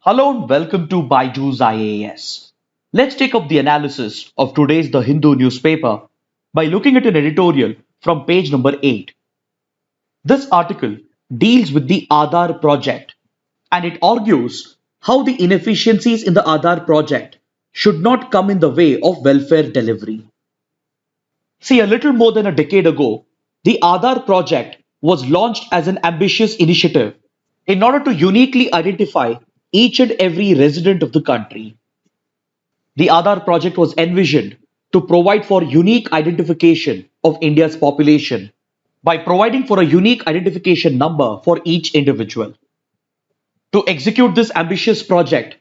Hello and welcome to Byju's IAS. Let's take up the analysis of today's The Hindu newspaper by looking at an editorial from page number 8. This article deals with the Aadhaar project and it argues how the inefficiencies in the Aadhaar project should not come in the way of welfare delivery. See, a little more than a decade ago, the Aadhaar project was launched as an ambitious initiative in order to uniquely identify each and every resident of the country. The Aadhaar project was envisioned to provide for unique identification of India's population by providing for a unique identification number for each individual. To execute this ambitious project,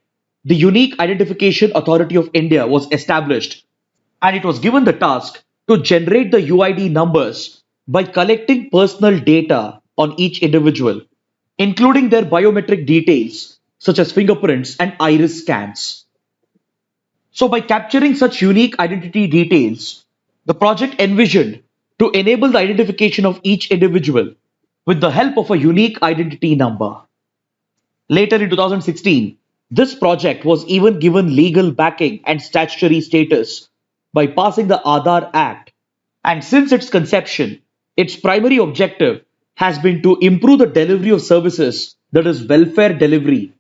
the Unique Identification Authority of India was established and it was given the task to generate the UID numbers by collecting personal data on each individual, including their biometric details such as fingerprints and iris scans. So, by capturing such unique identity details, the project envisioned to enable the identification of each individual with the help of a unique identity number. Later in 2016, this project was even given legal backing and statutory status by passing the Aadhaar Act. And since its conception, its primary objective has been to improve the delivery of services, that is, welfare delivery,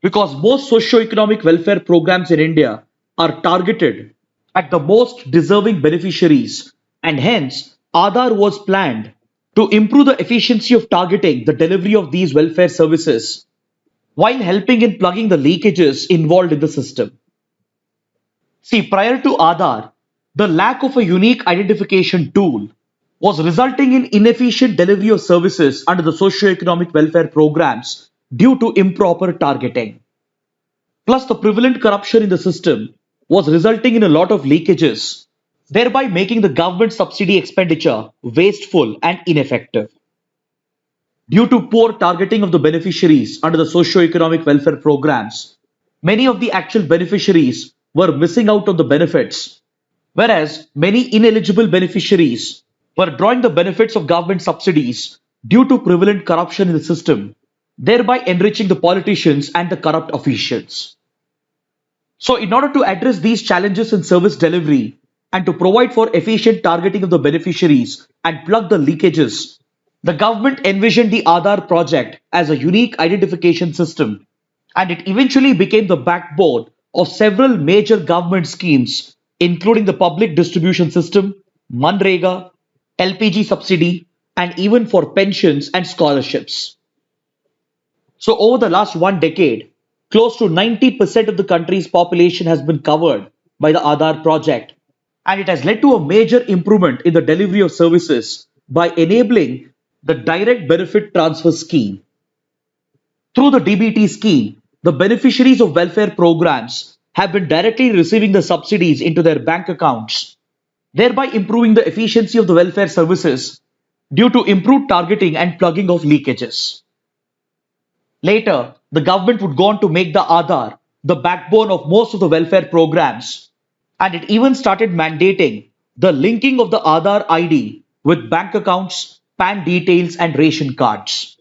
because most socio-economic welfare programs in India are targeted at the most deserving beneficiaries, and hence Aadhaar was planned to improve the efficiency of targeting the delivery of these welfare services while helping in plugging the leakages involved in the system. See, prior to Aadhaar, the lack of a unique identification tool was resulting in inefficient delivery of services under the socio-economic welfare programs due to improper targeting. Plus, the prevalent corruption in the system was resulting in a lot of leakages, thereby making the government subsidy expenditure wasteful and ineffective. Due to poor targeting of the beneficiaries under the socio-economic welfare programs, many of the actual beneficiaries were missing out on the benefits, whereas many ineligible beneficiaries were drawing the benefits of government subsidies due to prevalent corruption in the system, thereby enriching the politicians and the corrupt officials. So, in order to address these challenges in service delivery and to provide for efficient targeting of the beneficiaries and plug the leakages, the government envisioned the Aadhaar project as a unique identification system, and it eventually became the backbone of several major government schemes, including the public distribution system, Manrega, LPG subsidy, and even for pensions and scholarships. So, over the last one decade, close to 90% of the country's population has been covered by the Aadhaar project, and it has led to a major improvement in the delivery of services by enabling the Direct Benefit Transfer Scheme. Through the DBT scheme, the beneficiaries of welfare programs have been directly receiving the subsidies into their bank accounts, thereby improving the efficiency of the welfare services due to improved targeting and plugging of leakages. Later, the government would go on to make the Aadhaar the backbone of most of the welfare programs, and it even started mandating the linking of the Aadhaar ID with bank accounts, PAN details, and ration cards.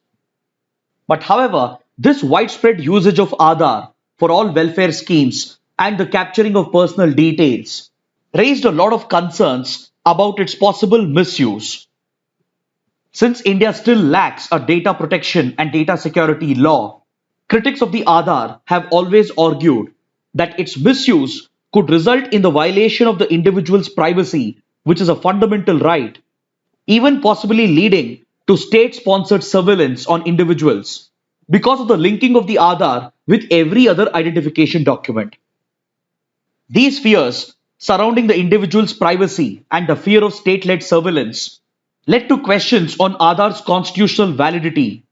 But however, this widespread usage of Aadhaar for all welfare schemes and the capturing of personal details raised a lot of concerns about its possible misuse. Since India still lacks a data protection and data security law, critics of the Aadhaar have always argued that its misuse could result in the violation of the individual's privacy, which is a fundamental right, even possibly leading to state-sponsored surveillance on individuals because of the linking of the Aadhaar with every other identification document. These fears surrounding the individual's privacy and the fear of state-led surveillance led to questions on Aadhaar's constitutional validity,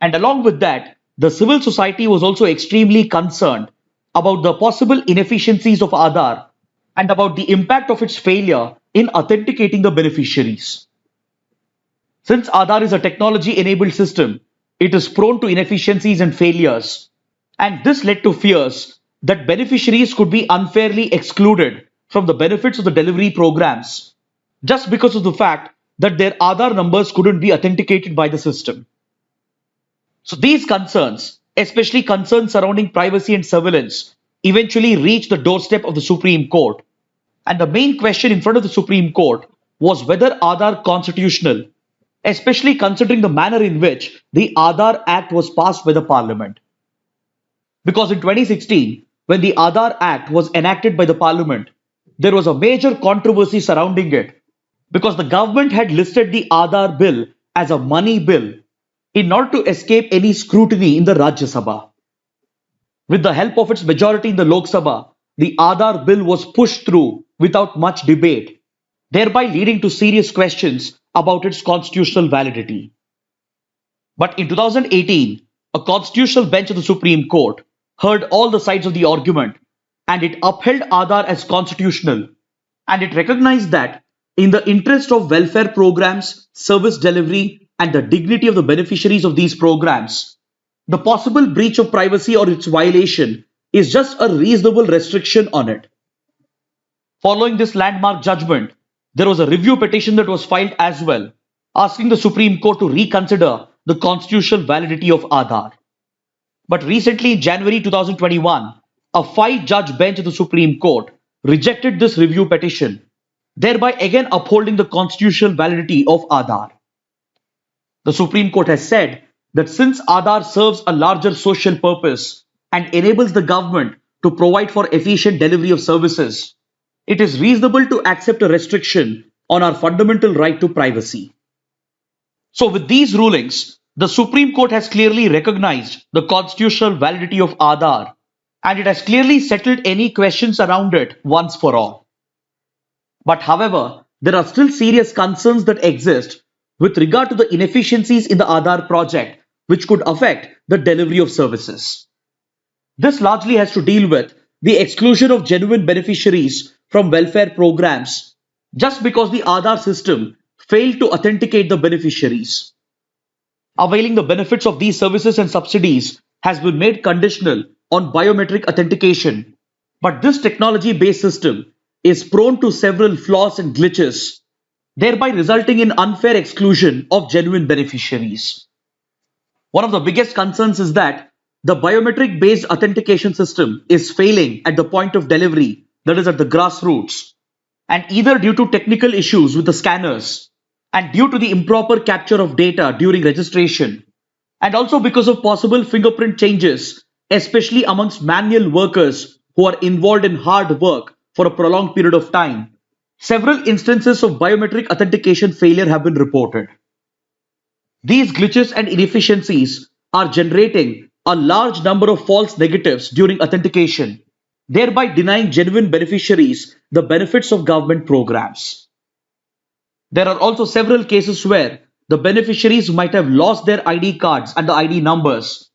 and along with that, the civil society was also extremely concerned about the possible inefficiencies of Aadhaar and about the impact of its failure in authenticating the beneficiaries. Since Aadhaar is a technology-enabled system, it is prone to inefficiencies and failures, and this led to fears that beneficiaries could be unfairly excluded from the benefits of the delivery programs just because of the fact that their Aadhaar numbers couldn't be authenticated by the system. So these concerns especially concerns surrounding privacy and surveillance, eventually reached the doorstep of the Supreme Court. And the main question in front of the Supreme Court was whether Aadhaar constitutional, especially considering the manner in which the Aadhaar Act was passed by the Parliament. Because in 2016, when the Aadhaar Act was enacted by the Parliament, there was a major controversy surrounding it because the government had listed the Aadhaar bill as a money bill in order to escape any scrutiny in the Rajya Sabha. With the help of its majority in the Lok Sabha, the Aadhaar bill was pushed through without much debate, thereby leading to serious questions about its constitutional validity. But in 2018, a constitutional bench of the Supreme Court heard all the sides of the argument and it upheld Aadhaar as constitutional, and it recognized that in the interest of welfare programs, service delivery, and the dignity of the beneficiaries of these programs, the possible breach of privacy or its violation is just a reasonable restriction on it. Following this landmark judgment, there was a review petition that was filed as well, asking the Supreme Court to reconsider the constitutional validity of Aadhaar. But recently, in January 2021, a 5-judge bench of the Supreme Court rejected this review petition, thereby again upholding the constitutional validity of Aadhaar. The Supreme Court has said that since Aadhaar serves a larger social purpose and enables the government to provide for efficient delivery of services, it is reasonable to accept a restriction on our fundamental right to privacy. So with these rulings, the Supreme Court has clearly recognized the constitutional validity of Aadhaar, and it has clearly settled any questions around it once for all. But however, there are still serious concerns that exist with regard to the inefficiencies in the Aadhaar project, which could affect the delivery of services. This largely has to deal with the exclusion of genuine beneficiaries from welfare programs just because the Aadhaar system failed to authenticate the beneficiaries. Availing the benefits of these services and subsidies has been made conditional on biometric authentication, but this technology-based system is prone to several flaws and glitches, thereby resulting in unfair exclusion of genuine beneficiaries. One of the biggest concerns is that the biometric-based authentication system is failing at the point of delivery, that is at the grassroots, and either due to technical issues with the scanners and due to the improper capture of data during registration, and also because of possible fingerprint changes, especially amongst manual workers who are involved in hard work for a prolonged period of time, several instances of biometric authentication failure have been reported. These glitches and inefficiencies are generating a large number of false negatives during authentication, thereby denying genuine beneficiaries the benefits of government programs. There are also several cases where the beneficiaries might have lost their ID cards and the ID numbers,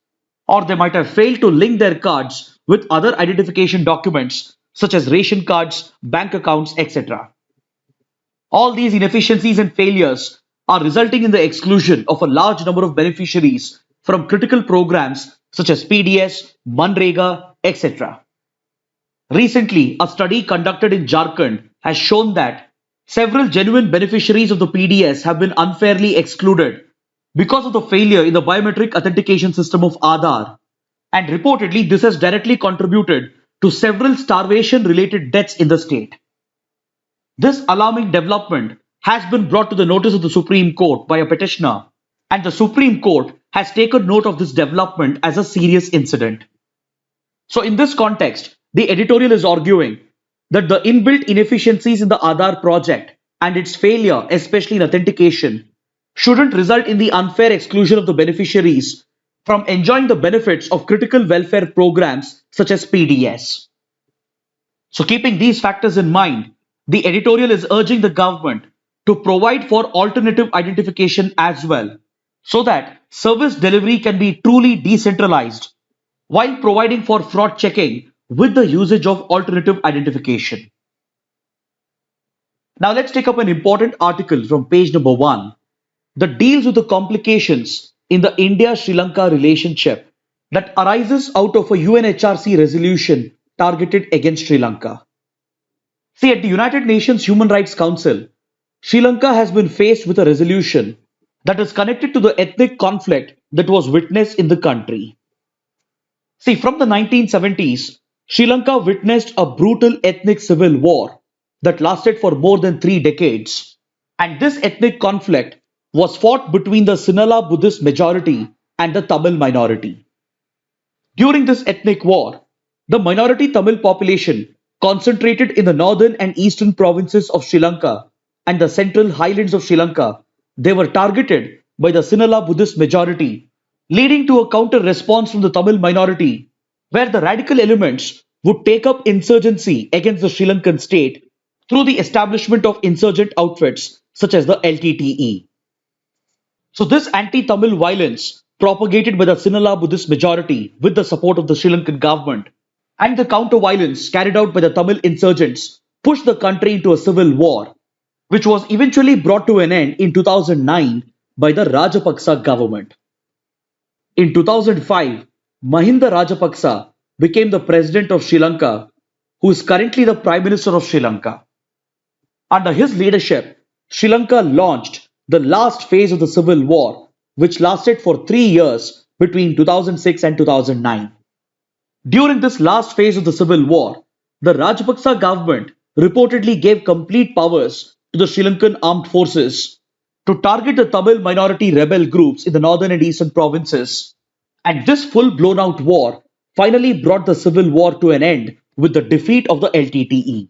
or they might have failed to link their cards with other identification documents such as ration cards, bank accounts, etc. All these inefficiencies and failures are resulting in the exclusion of a large number of beneficiaries from critical programs such as PDS, Manrega, etc. Recently, a study conducted in Jharkhand has shown that several genuine beneficiaries of the PDS have been unfairly excluded because of the failure in the biometric authentication system of Aadhaar, and reportedly this has directly contributed to several starvation-related deaths in the state. This alarming development has been brought to the notice of the Supreme Court by a petitioner, and the Supreme Court has taken note of this development as a serious incident. So in this context, the editorial is arguing that the inbuilt inefficiencies in the Aadhaar project and its failure, especially in authentication, shouldn't result in the unfair exclusion of the beneficiaries from enjoying the benefits of critical welfare programs such as PDS. So keeping these factors in mind, the editorial is urging the government to provide for alternative identification as well, so that service delivery can be truly decentralized while providing for fraud checking with the usage of alternative identification. Now let's take up an important article from page number 1 that deals with the complications in the India-Sri Lanka relationship that arises out of a UNHRC resolution targeted against Sri Lanka. See, at the United Nations Human Rights Council, Sri Lanka has been faced with a resolution that is connected to the ethnic conflict that was witnessed in the country. See, from the 1970s, Sri Lanka witnessed a brutal ethnic civil war that lasted for more than 3 decades. And this ethnic conflict was fought between the Sinhala Buddhist majority and the Tamil minority. During this ethnic war, the minority Tamil population concentrated in the northern and eastern provinces of Sri Lanka and the central highlands of Sri Lanka. They were targeted by the Sinhala Buddhist majority, leading to a counter response from the Tamil minority, where the radical elements would take up insurgency against the Sri Lankan state through the establishment of insurgent outfits such as the LTTE. So, this anti Tamil violence, propagated by the Sinhala Buddhist majority with the support of the Sri Lankan government, and the counter violence carried out by the Tamil insurgents, pushed the country into a civil war, which was eventually brought to an end in 2009 by the Rajapaksa government. In 2005, Mahinda Rajapaksa became the president of Sri Lanka, who is currently the Prime Minister of Sri Lanka. Under his leadership, Sri Lanka launched the last phase of the civil war, which lasted for 3 years between 2006 and 2009. During this last phase of the civil war, the Rajapaksa government reportedly gave complete powers to the Sri Lankan armed forces to target the Tamil minority rebel groups in the northern and eastern provinces. And this full blown out war finally brought the civil war to an end with the defeat of the LTTE.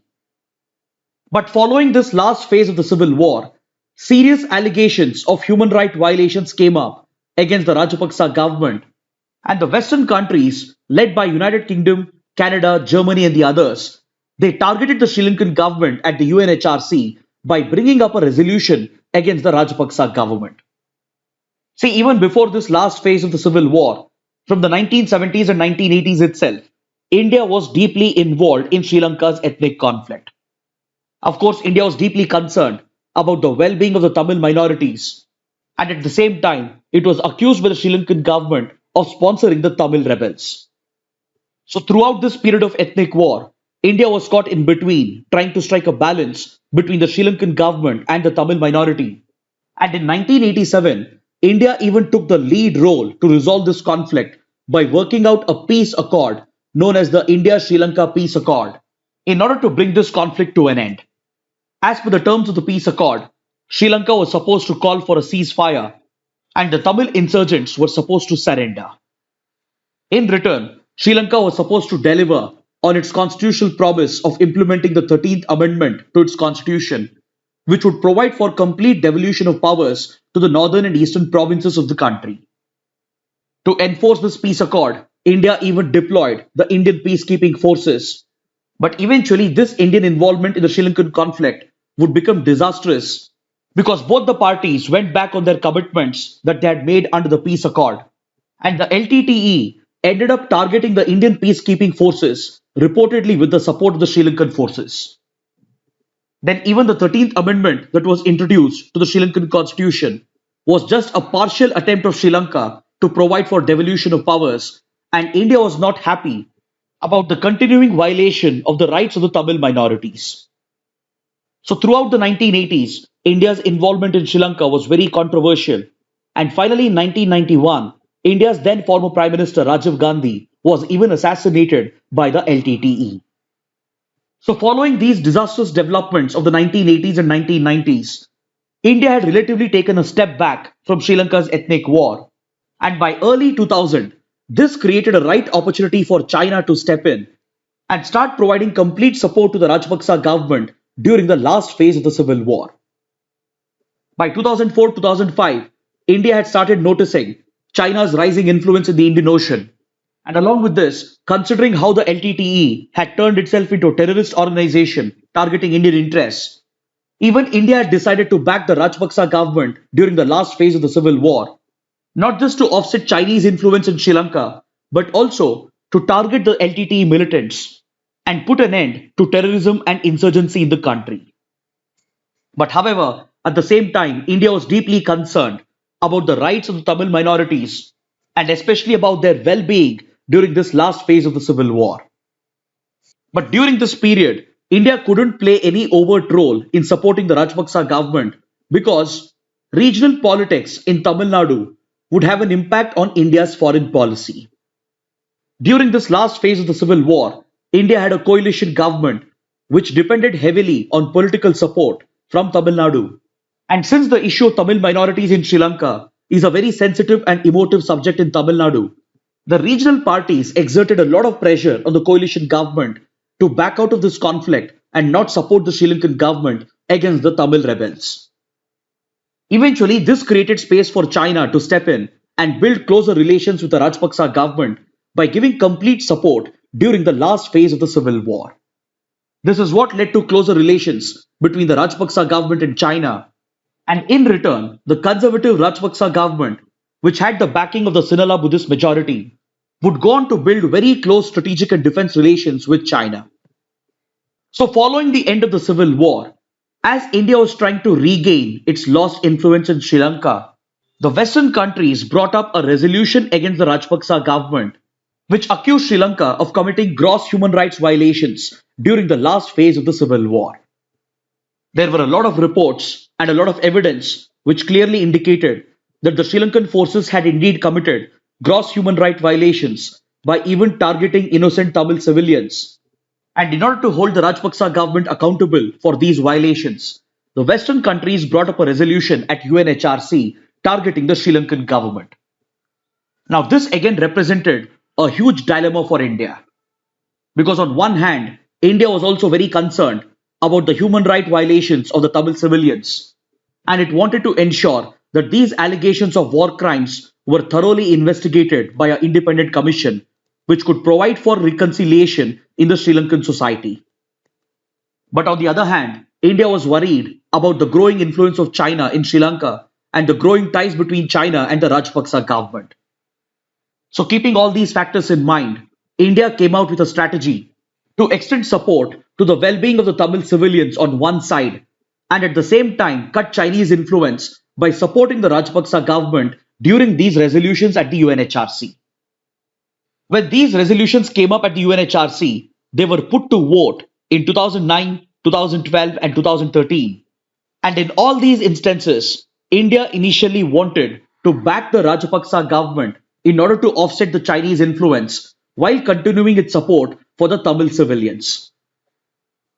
But following this last phase of the civil war, serious allegations of human rights violations came up against the Rajapaksa government, and the Western countries, led by United Kingdom, Canada, Germany, and the others, they targeted the Sri Lankan government at the UNHRC by bringing up a resolution against the Rajapaksa government. See, even before this last phase of the civil war, from the 1970s and 1980s itself, India was deeply involved in Sri Lanka's ethnic conflict. Of course, India was deeply concerned about the well being of the Tamil minorities, and at the same time, it was accused by the Sri Lankan government of sponsoring the Tamil rebels. So, throughout this period of ethnic war, India was caught in between, trying to strike a balance between the Sri Lankan government and the Tamil minority. And in 1987, India even took the lead role to resolve this conflict by working out a peace accord known as the India Sri Lanka Peace Accord in order to bring this conflict to an end. As per the terms of the peace accord, Sri Lanka was supposed to call for a ceasefire and the Tamil insurgents were supposed to surrender. In return, Sri Lanka was supposed to deliver on its constitutional promise of implementing the 13th Amendment to its constitution, which would provide for complete devolution of powers to the northern and eastern provinces of the country. To enforce this peace accord, India even deployed the Indian peacekeeping forces. But eventually, this Indian involvement in the Sri Lankan conflict would become disastrous because both the parties went back on their commitments that they had made under the peace accord. And the LTTE ended up targeting the Indian peacekeeping forces, reportedly with the support of the Sri Lankan forces. Then, even the 13th Amendment that was introduced to the Sri Lankan constitution was just a partial attempt of Sri Lanka to provide for devolution of powers, and India was not happy about the continuing violation of the rights of the Tamil minorities. So, throughout the 1980s, India's involvement in Sri Lanka was very controversial. And finally, in 1991, India's then former Prime Minister Rajiv Gandhi was even assassinated by the LTTE. So, following these disastrous developments of the 1980s and 1990s, India had relatively taken a step back from Sri Lanka's ethnic war. And by early 2000, this created a right opportunity for China to step in and start providing complete support to the Rajapaksa government during the last phase of the civil war. By 2004-2005, India had started noticing China's rising influence in the Indian Ocean. And along with this, considering how the LTTE had turned itself into a terrorist organization targeting Indian interests, even India had decided to back the Rajapaksa government during the last phase of the civil war, not just to offset Chinese influence in Sri Lanka, but also to target the LTTE militants and put an end to terrorism and insurgency in the country. But however, at the same time, India was deeply concerned about the rights of the Tamil minorities and especially about their well being during this last phase of the civil war. But during this period, India couldn't play any overt role in supporting the Rajapaksa government because regional politics in Tamil Nadu would have an impact on India's foreign policy. During this last phase of the civil war, India had a coalition government which depended heavily on political support from Tamil Nadu. And since the issue of Tamil minorities in Sri Lanka is a very sensitive and emotive subject in Tamil Nadu, the regional parties exerted a lot of pressure on the coalition government to back out of this conflict and not support the Sri Lankan government against the Tamil rebels. Eventually, this created space for China to step in and build closer relations with the Rajapaksa government by giving complete support during the last phase of the civil war. This is what led to closer relations between the Rajapaksa government and China, and in return, the conservative Rajapaksa government, which had the backing of the Sinhala Buddhist majority, would go on to build very close strategic and defense relations with China. So, following the end of the civil war, as India was trying to regain its lost influence in Sri Lanka, the Western countries brought up a resolution against the Rajapaksa government, which accused Sri Lanka of committing gross human rights violations during the last phase of the civil war. There were a lot of reports and a lot of evidence which clearly indicated that the Sri Lankan forces had indeed committed gross human rights violations by even targeting innocent Tamil civilians. And in order to hold the Rajapaksa government accountable for these violations, the Western countries brought up a resolution at UNHRC targeting the Sri Lankan government. Now, this again represented a huge dilemma for India. Because on one hand, India was also very concerned about the human rights violations of the Tamil civilians, and it wanted to ensure that these allegations of war crimes were thoroughly investigated by an independent commission which could provide for reconciliation in the Sri Lankan society. But on the other hand, India was worried about the growing influence of China in Sri Lanka and the growing ties between China and the Rajapaksa government. So, keeping all these factors in mind, India came out with a strategy to extend support to the well-being of the Tamil civilians on one side and at the same time cut Chinese influence by supporting the Rajapaksa government during these resolutions at the UNHRC. When these resolutions came up at the UNHRC, they were put to vote in 2009, 2012 and 2013. And in all these instances, India initially wanted to back the Rajapaksa government in order to offset the Chinese influence while continuing its support for the Tamil civilians.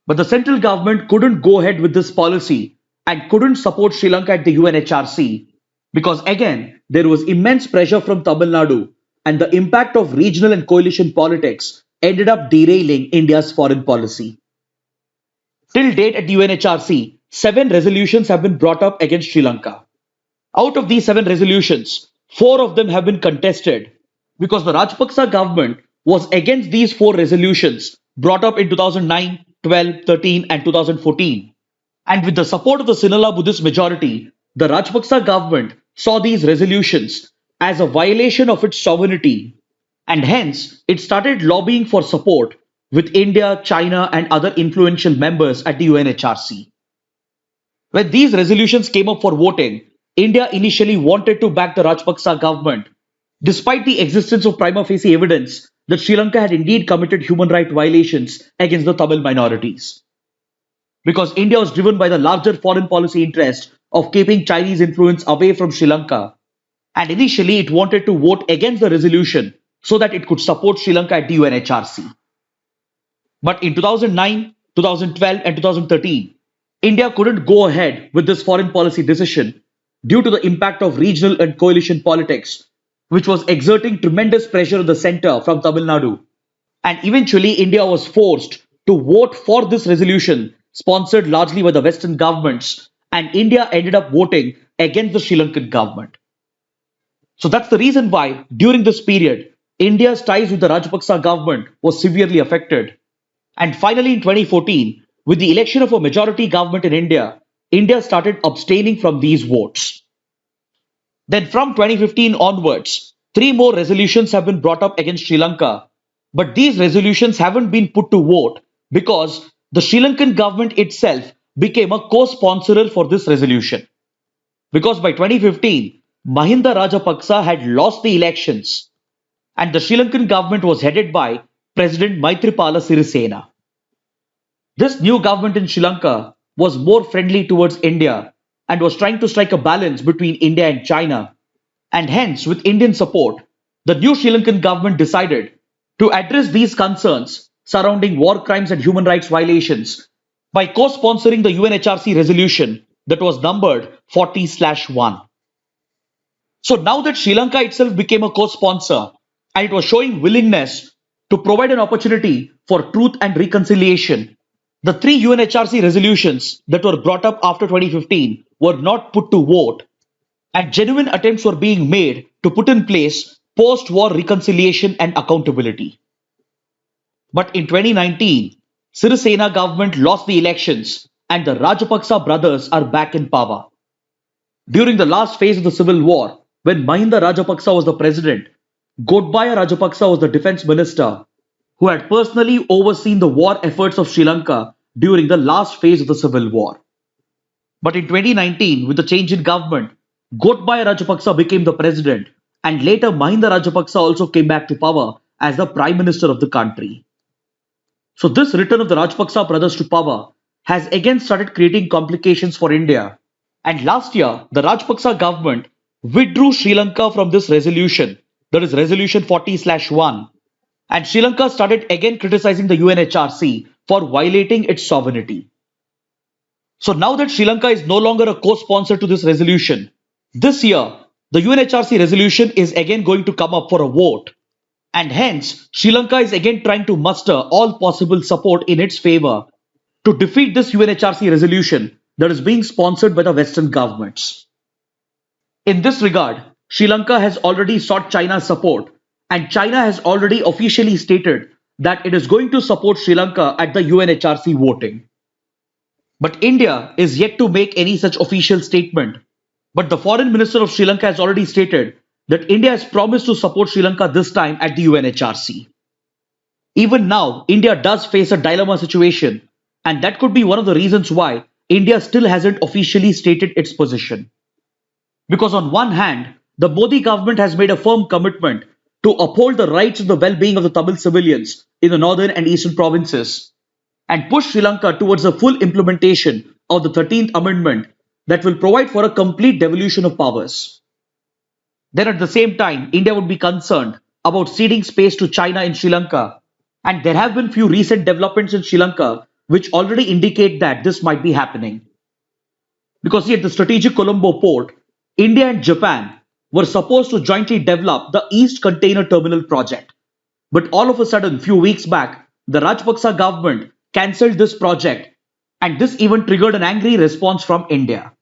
But the central government couldn't go ahead with this policy and couldn't support Sri Lanka at the UNHRC because again, there was immense pressure from Tamil Nadu and the impact of regional and coalition politics ended up derailing India's foreign policy. Till date at the UNHRC, 7 resolutions have been brought up against Sri Lanka. Out of these 7 resolutions, 4 of them have been contested because the Rajapaksa government was against these 4 resolutions brought up in 2009, 12, 13 and 2014. And with the support of the Sinhala Buddhist majority, the Rajapaksa government saw these resolutions as a violation of its sovereignty, and hence it started lobbying for support with India, China and other influential members at the UNHRC. When these resolutions came up for voting, India initially wanted to back the Rajapaksa government, despite the existence of prima facie evidence that Sri Lanka had indeed committed human rights violations against the Tamil minorities. Because India was driven by the larger foreign policy interest of keeping Chinese influence away from Sri Lanka, and initially it wanted to vote against the resolution so that it could support Sri Lanka at the UNHRC. But in 2009, 2012 and 2013, India couldn't go ahead with this foreign policy decision due to the impact of regional and coalition politics, which was exerting tremendous pressure on the center from Tamil Nadu. And eventually India was forced to vote for this resolution sponsored largely by the Western governments, and India ended up voting against the Sri Lankan government. So that's the reason why during this period, India's ties with the Rajapaksa government was severely affected. And finally in 2014, with the election of a majority government in India, India started abstaining from these votes. Then from 2015 onwards, 3 more resolutions have been brought up against Sri Lanka, but these resolutions haven't been put to vote because the Sri Lankan government itself became a co-sponsorer for this resolution. Because by 2015, Mahinda Rajapaksa had lost the elections and the Sri Lankan government was headed by President Maithripala Sirisena. This new government in Sri Lanka was more friendly towards India and was trying to strike a balance between India and China. And hence, with Indian support, the new Sri Lankan government decided to address these concerns surrounding war crimes and human rights violations by co-sponsoring the UNHRC resolution that was numbered 40/1. So now that Sri Lanka itself became a co-sponsor and it was showing willingness to provide an opportunity for truth and reconciliation, the three UNHRC resolutions that were brought up after 2015 were not put to vote, and genuine attempts were being made to put in place post-war reconciliation and accountability. But in 2019, Sirisena government lost the elections and the Rajapaksa brothers are back in power. During the last phase of the civil war, when Mahinda Rajapaksa was the president, Godbaya Rajapaksa was the defense minister who had personally overseen the war efforts of Sri Lanka during the last phase of the civil war. But in 2019, with the change in government, Godbaya Rajapaksa became the president, and later Mahinda Rajapaksa also came back to power as the prime minister of the country. So this return of the Rajapaksa brothers to power has again started creating complications for India. And last year, the Rajapaksa government withdrew Sri Lanka from this resolution, that is resolution 40/1, and Sri Lanka started again criticizing the UNHRC for violating its sovereignty. So now that Sri Lanka is no longer a co-sponsor to this resolution, this year the UNHRC resolution is again going to come up for a vote, and hence Sri Lanka is again trying to muster all possible support in its favor to defeat this UNHRC resolution that is being sponsored by the Western governments. In this regard, Sri Lanka has already sought China's support, and China has already officially stated that it is going to support Sri Lanka at the UNHRC voting. But India is yet to make any such official statement. But the foreign minister of Sri Lanka has already stated that India has promised to support Sri Lanka this time at the UNHRC. Even now, India does face a dilemma situation, and that could be one of the reasons why India still hasn't officially stated its position. Because on one hand, the Modi government has made a firm commitment to uphold the rights and the well-being of the Tamil civilians in the northern and eastern provinces and push Sri Lanka towards a full implementation of the 13th Amendment that will provide for a complete devolution of powers. Then at the same time, India would be concerned about ceding space to China in Sri Lanka, and there have been few recent developments in Sri Lanka which already indicate that this might be happening. Because at the strategic Colombo port, India and Japan were supposed to jointly develop the East Container Terminal project. But all of a sudden, few weeks back, the Rajapaksa government cancelled this project, and this even triggered an angry response from India.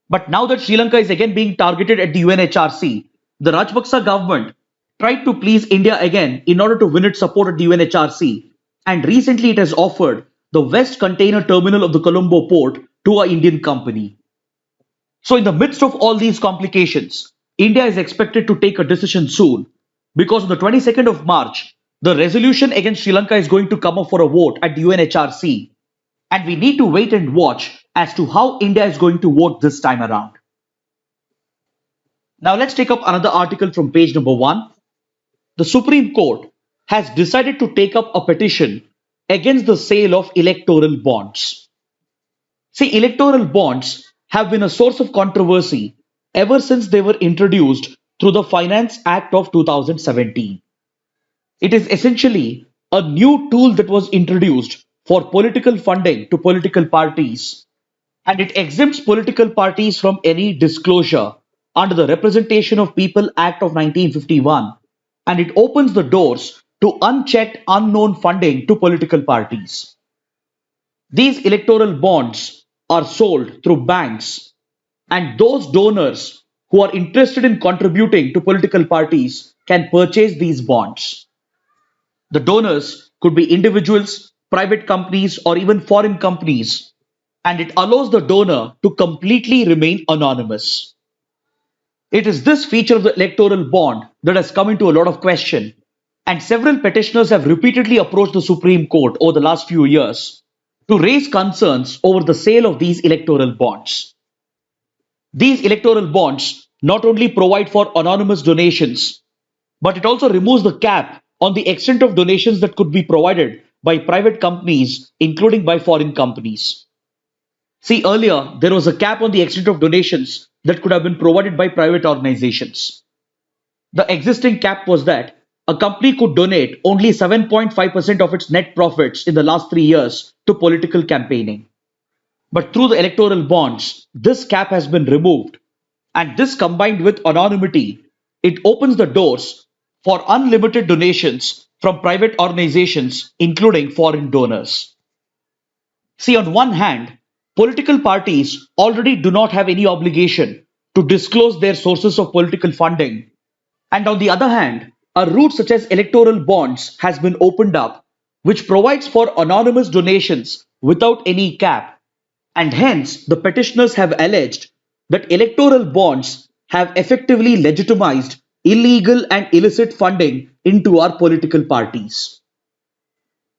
But now that Sri Lanka is again being targeted at the UNHRC, the Rajapaksa government tried to please India again in order to win its support at the UNHRC, and recently it has offered the West Container Terminal of the Colombo port to an Indian company. So in the midst of all these complications, India is expected to take a decision soon, because on the 22nd of March, the resolution against Sri Lanka is going to come up for a vote at the UNHRC, and we need to wait and watch as to how India is going to vote this time around. Now let's take up another article from page number 1. The Supreme Court has decided to take up a petition against the sale of electoral bonds. See, electoral bonds have been a source of controversy ever since they were introduced through the Finance Act of 2017. It is essentially a new tool that was introduced for political funding to political parties, and it exempts political parties from any disclosure under the Representation of People Act of 1951, and it opens the doors to unchecked, unknown funding to political parties. These electoral bonds are sold through banks, and those donors who are interested in contributing to political parties can purchase these bonds. The donors could be individuals, private companies, or even foreign companies, and it allows the donor to completely remain anonymous. It is this feature of the electoral bond that has come into a lot of question, and several petitioners have repeatedly approached the Supreme Court over the last few years to raise concerns over the sale of these electoral bonds. These electoral bonds not only provide for anonymous donations, but it also removes the cap on the extent of donations that could be provided by private companies, including by foreign companies. See, earlier there was a cap on the extent of donations that could have been provided by private organizations. The existing cap was that a company could donate only 7.5% of its net profits in the last 3 years to political campaigning. But through the electoral bonds, this cap has been removed. And this combined with anonymity, it opens the doors for unlimited donations from private organizations, including foreign donors. See, on one hand, political parties already do not have any obligation to disclose their sources of political funding. And on the other hand, a route such as electoral bonds has been opened up, which provides for anonymous donations without any cap. And hence, the petitioners have alleged that electoral bonds have effectively legitimized illegal and illicit funding into our political parties.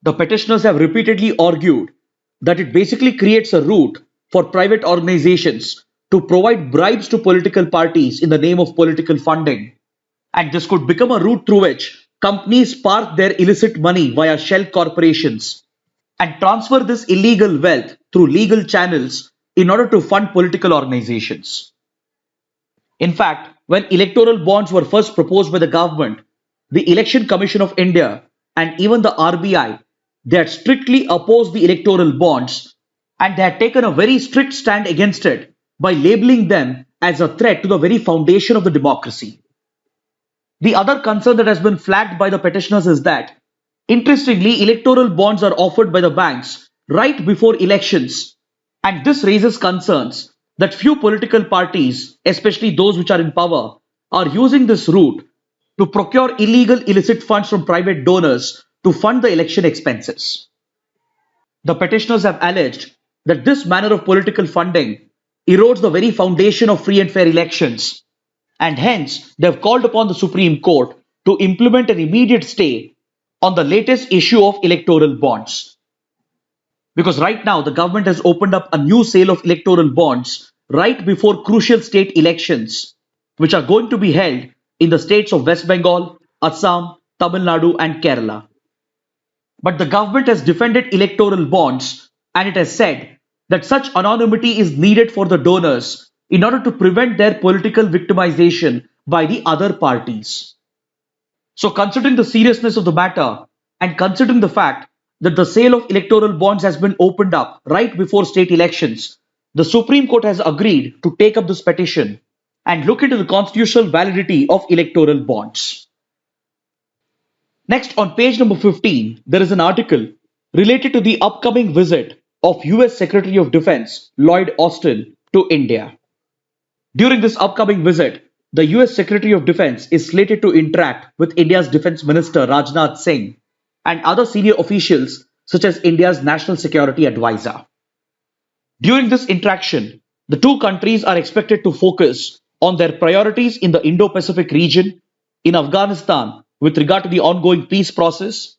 The petitioners have repeatedly argued that it basically creates a route for private organizations to provide bribes to political parties in the name of political funding. And this could become a route through which companies park their illicit money via shell corporations and transfer this illegal wealth through legal channels in order to fund political organizations. In fact, when electoral bonds were first proposed by the government, the Election Commission of India and even the RBI, they had strictly opposed the electoral bonds and they had taken a very strict stand against it by labeling them as a threat to the very foundation of the democracy. The other concern that has been flagged by the petitioners is that, interestingly, electoral bonds are offered by the banks right before elections, and this raises concerns that few political parties, especially those which are in power, are using this route to procure illegal illicit funds from private donors to fund the election expenses. The petitioners have alleged that this manner of political funding erodes the very foundation of free and fair elections, and hence they have called upon the Supreme Court to implement an immediate stay on the latest issue of electoral bonds. Because right now the government has opened up a new sale of electoral bonds right before crucial state elections, which are going to be held in the states of West Bengal, Assam, Tamil Nadu, and Kerala. But the government has defended electoral bonds and it has said that such anonymity is needed for the donors in order to prevent their political victimization by the other parties. So, considering the seriousness of the matter and considering the fact that the sale of electoral bonds has been opened up right before state elections, the Supreme Court has agreed to take up this petition and look into the constitutional validity of electoral bonds. Next, on page number 15, there is an article related to the upcoming visit of US Secretary of Defense Lloyd Austin to India. During this upcoming visit, the US Secretary of Defense is slated to interact with India's Defense Minister Rajnath Singh and other senior officials such as India's National Security Advisor. During this interaction, the two countries are expected to focus on their priorities in the Indo-Pacific region, in Afghanistan with regard to the ongoing peace process,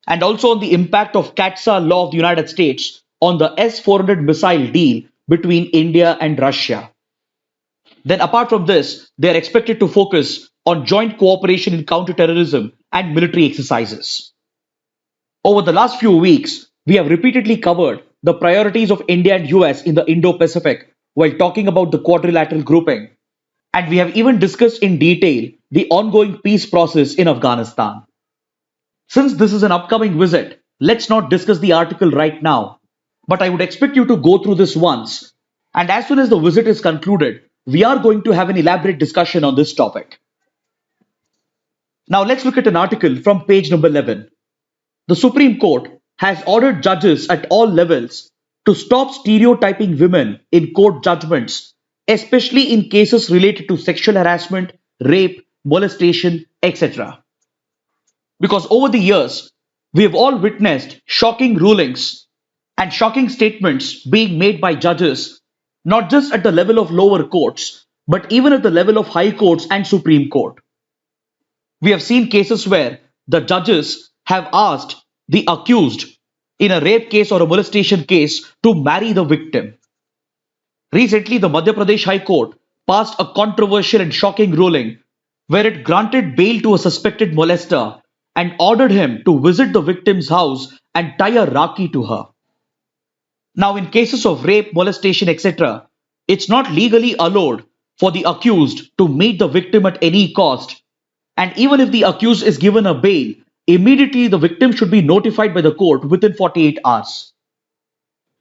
and also on the impact of CATSA law of the United States on the S-400 missile deal between India and Russia. Then apart from this, they are expected to focus on joint cooperation in counterterrorism and military exercises. Over the last few weeks, we have repeatedly covered the priorities of India and US in the Indo-Pacific while talking about the quadrilateral grouping. And we have even discussed in detail the ongoing peace process in Afghanistan. Since this is an upcoming visit, let's not discuss the article right now. But I would expect you to go through this once. And as soon as the visit is concluded, we are going to have an elaborate discussion on this topic. Now let's look at an article from page number 11. The Supreme Court has ordered judges at all levels to stop stereotyping women in court judgments, especially in cases related to sexual harassment, rape, molestation, etc. Because over the years, we have all witnessed shocking rulings and shocking statements being made by judges, not just at the level of lower courts, but even at the level of high courts and Supreme Court. We have seen cases where the judges have asked the accused in a rape case or a molestation case to marry the victim. Recently, the Madhya Pradesh High Court passed a controversial and shocking ruling where it granted bail to a suspected molester and ordered him to visit the victim's house and tie a rakhi to her. Now, in cases of rape, molestation, etc., it's not legally allowed for the accused to meet the victim at any cost, And even if the accused is given a bail, immediately the victim should be notified by the court within 48 hours.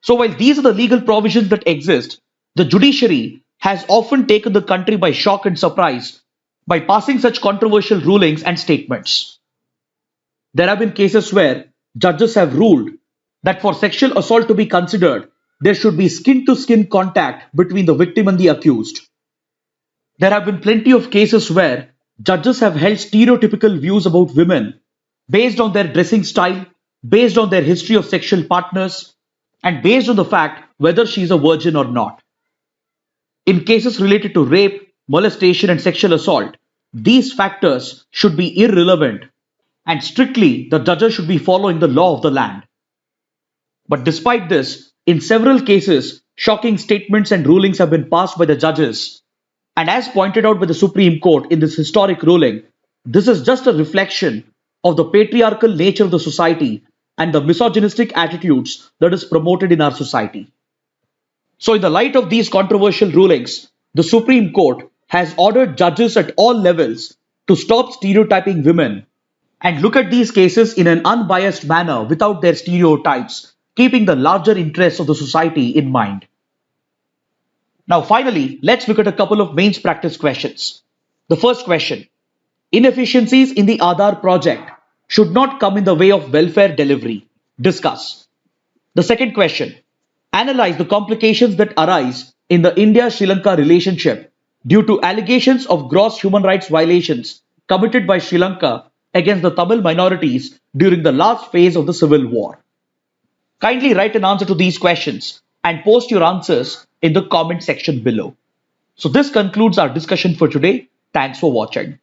So while these are the legal provisions that exist, the judiciary has often taken the country by shock and surprise by passing such controversial rulings and statements. There have been cases where judges have ruled that for sexual assault to be considered, there should be skin to skin contact between the victim and the accused. There have been plenty of cases where judges have held stereotypical views about women based on their dressing style, based on their history of sexual partners, and based on the fact whether she is a virgin or not. In cases related to rape, molestation, and sexual assault, these factors should be irrelevant and strictly the judges should be following the law of the land. But despite this, in several cases, shocking statements and rulings have been passed by the judges. And as pointed out by the Supreme Court in this historic ruling, this is just a reflection of the patriarchal nature of the society and the misogynistic attitudes that is promoted in our society. So, in the light of these controversial rulings, the Supreme Court has ordered judges at all levels to stop stereotyping women and look at these cases in an unbiased manner without their stereotypes, keeping the larger interests of the society in mind. Now, finally, let's look at a couple of mains practice questions. The first question: inefficiencies in the Aadhaar project should not come in the way of welfare delivery. Discuss. The second question: analyze the complications that arise in the India-Sri Lanka relationship due to allegations of gross human rights violations committed by Sri Lanka against the Tamil minorities during the last phase of the civil war. Kindly write an answer to these questions and post your answers in the comment section below. So this concludes our discussion for today. Thanks for watching.